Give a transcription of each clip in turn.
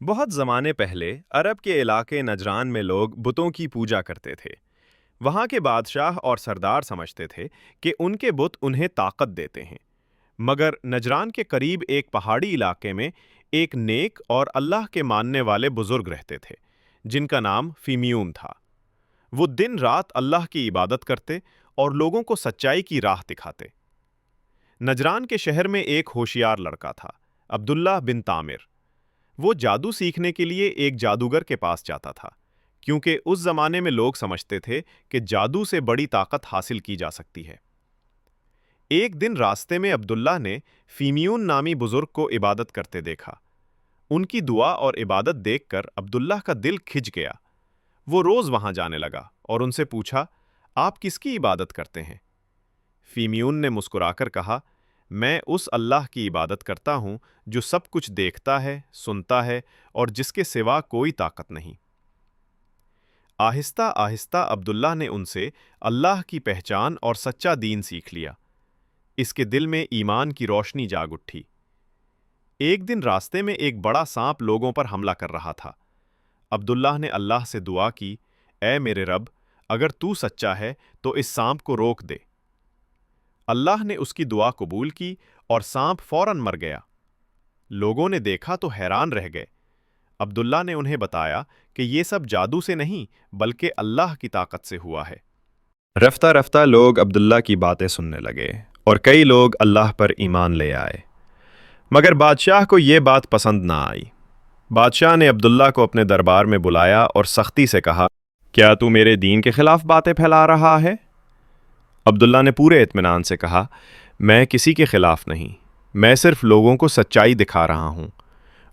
بہت زمانے پہلے عرب کے علاقے نجران میں لوگ بتوں کی پوجا کرتے تھے۔ وہاں کے بادشاہ اور سردار سمجھتے تھے کہ ان کے بت انہیں طاقت دیتے ہیں۔ مگر نجران کے قریب ایک پہاڑی علاقے میں ایک نیک اور اللہ کے ماننے والے بزرگ رہتے تھے، جن کا نام فیمیون تھا۔ وہ دن رات اللہ کی عبادت کرتے اور لوگوں کو سچائی کی راہ دکھاتے۔ نجران کے شہر میں ایک ہوشیار لڑکا تھا، عبداللہ بن تامر۔ وہ جادو سیکھنے کے لیے ایک جادوگر کے پاس جاتا تھا، کیونکہ اس زمانے میں لوگ سمجھتے تھے کہ جادو سے بڑی طاقت حاصل کی جا سکتی ہے۔ ایک دن راستے میں عبداللہ نے فیمیون نامی بزرگ کو عبادت کرتے دیکھا۔ ان کی دعا اور عبادت دیکھ کر عبداللہ کا دل کھنچ گیا۔ وہ روز وہاں جانے لگا اور ان سے پوچھا، آپ کس کی عبادت کرتے ہیں؟ فیمیون نے مسکرا کر کہا، میں اس اللہ کی عبادت کرتا ہوں جو سب کچھ دیکھتا ہے، سنتا ہے اور جس کے سوا کوئی طاقت نہیں۔ آہستہ آہستہ عبداللہ نے ان سے اللہ کی پہچان اور سچا دین سیکھ لیا۔ اس کے دل میں ایمان کی روشنی جاگ اٹھی۔ ایک دن راستے میں ایک بڑا سانپ لوگوں پر حملہ کر رہا تھا۔ عبداللہ نے اللہ سے دعا کی، اے میرے رب، اگر تو سچا ہے تو اس سانپ کو روک دے۔ اللہ نے اس کی دعا قبول کی اور سانپ فوراً مر گیا۔ لوگوں نے دیکھا تو حیران رہ گئے۔ عبداللہ نے انہیں بتایا کہ یہ سب جادو سے نہیں بلکہ اللہ کی طاقت سے ہوا ہے۔ رفتہ رفتہ لوگ عبداللہ کی باتیں سننے لگے اور کئی لوگ اللہ پر ایمان لے آئے۔ مگر بادشاہ کو یہ بات پسند نہ آئی۔ بادشاہ نے عبداللہ کو اپنے دربار میں بلایا اور سختی سے کہا، کیا تو میرے دین کے خلاف باتیں پھیلا رہا ہے؟ عبداللہ نے پورے اطمینان سے کہا، میں کسی کے خلاف نہیں، میں صرف لوگوں کو سچائی دکھا رہا ہوں،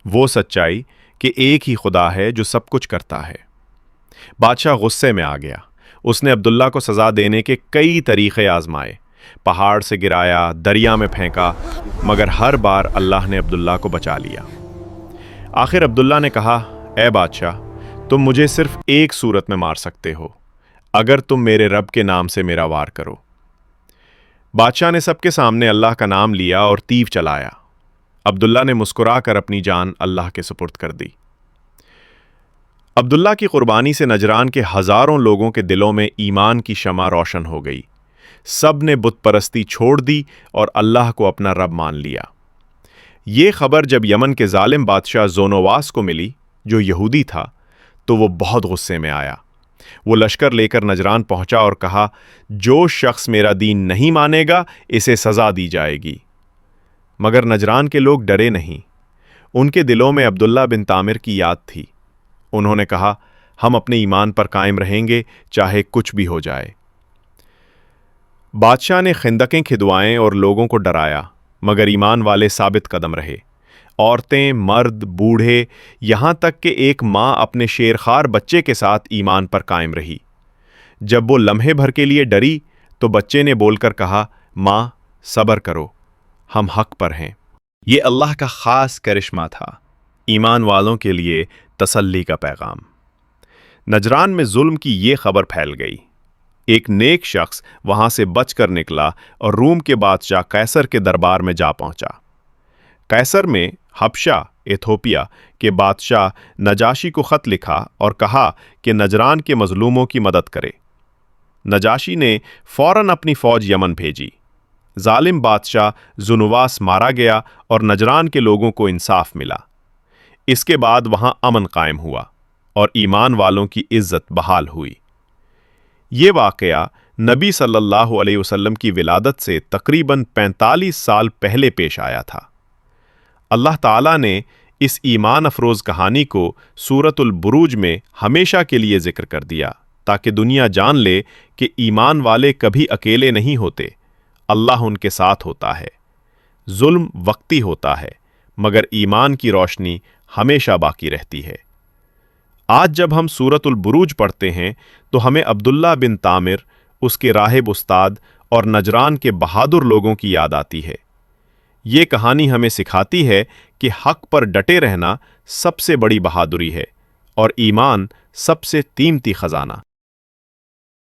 وہ سچائی کہ ایک ہی خدا ہے جو سب کچھ کرتا ہے۔ بادشاہ غصے میں آ گیا۔ اس نے عبداللہ کو سزا دینے کے کئی طریقے آزمائے، پہاڑ سے گرایا، دریا میں پھینکا، مگر ہر بار اللہ نے عبداللہ کو بچا لیا۔ آخر عبداللہ نے کہا، اے بادشاہ، تم مجھے صرف ایک صورت میں مار سکتے ہو، اگر تم میرے رب کے نام سے میرا وار کرو۔ بادشاہ نے سب کے سامنے اللہ کا نام لیا اور تیر چلایا۔ عبداللہ نے مسکرا کر اپنی جان اللہ کے سپرد کر دی۔ عبداللہ کی قربانی سے نجران کے ہزاروں لوگوں کے دلوں میں ایمان کی شمع روشن ہو گئی۔ سب نے بت پرستی چھوڑ دی اور اللہ کو اپنا رب مان لیا۔ یہ خبر جب یمن کے ظالم بادشاہ زونواس کو ملی، جو یہودی تھا، تو وہ بہت غصے میں آیا۔ وہ لشکر لے کر نجران پہنچا اور کہا، جو شخص میرا دین نہیں مانے گا اسے سزا دی جائے گی۔ مگر نجران کے لوگ ڈرے نہیں۔ ان کے دلوں میں عبداللہ بن تامر کی یاد تھی۔ انہوں نے کہا، ہم اپنے ایمان پر قائم رہیں گے چاہے کچھ بھی ہو جائے۔ بادشاہ نے خندقیں کھدوائیں اور لوگوں کو ڈرایا، مگر ایمان والے ثابت قدم رہے۔ عورتیں، مرد، بوڑھے، یہاں تک کہ ایک ماں اپنے شیرخوار بچے کے ساتھ ایمان پر قائم رہی۔ جب وہ لمحے بھر کے لیے ڈری تو بچے نے بول کر کہا، ماں، صبر کرو، ہم حق پر ہیں۔ یہ اللہ کا خاص کرشمہ تھا، ایمان والوں کے لیے تسلی کا پیغام۔ نجران میں ظلم کی یہ خبر پھیل گئی۔ ایک نیک شخص وہاں سے بچ کر نکلا اور روم کے بادشاہ قیصر کے دربار میں جا پہنچا۔ قیصر میں حبشہ ایتھوپیا کے بادشاہ نجاشی کو خط لکھا اور کہا کہ نجران کے مظلوموں کی مدد کرے۔ نجاشی نے فوراً اپنی فوج یمن بھیجی۔ ظالم بادشاہ زونواس مارا گیا اور نجران کے لوگوں کو انصاف ملا۔ اس کے بعد وہاں امن قائم ہوا اور ایمان والوں کی عزت بحال ہوئی۔ یہ واقعہ نبی صلی اللہ علیہ وسلم کی ولادت سے تقریباً 45 سال پہلے پیش آیا تھا۔ اللہ تعالیٰ نے اس ایمان افروز کہانی کو سورۃ البروج میں ہمیشہ کے لیے ذکر کر دیا، تاکہ دنیا جان لے کہ ایمان والے کبھی اکیلے نہیں ہوتے، اللہ ان کے ساتھ ہوتا ہے۔ ظلم وقتی ہوتا ہے، مگر ایمان کی روشنی ہمیشہ باقی رہتی ہے۔ آج جب ہم سورۃ البروج پڑھتے ہیں تو ہمیں عبداللہ بن تامر، اس کے راہب استاد اور نجران کے بہادر لوگوں کی یاد آتی ہے۔ یہ کہانی ہمیں سکھاتی ہے کہ حق پر ڈٹے رہنا سب سے بڑی بہادری ہے اور ایمان سب سے قیمتی خزانہ۔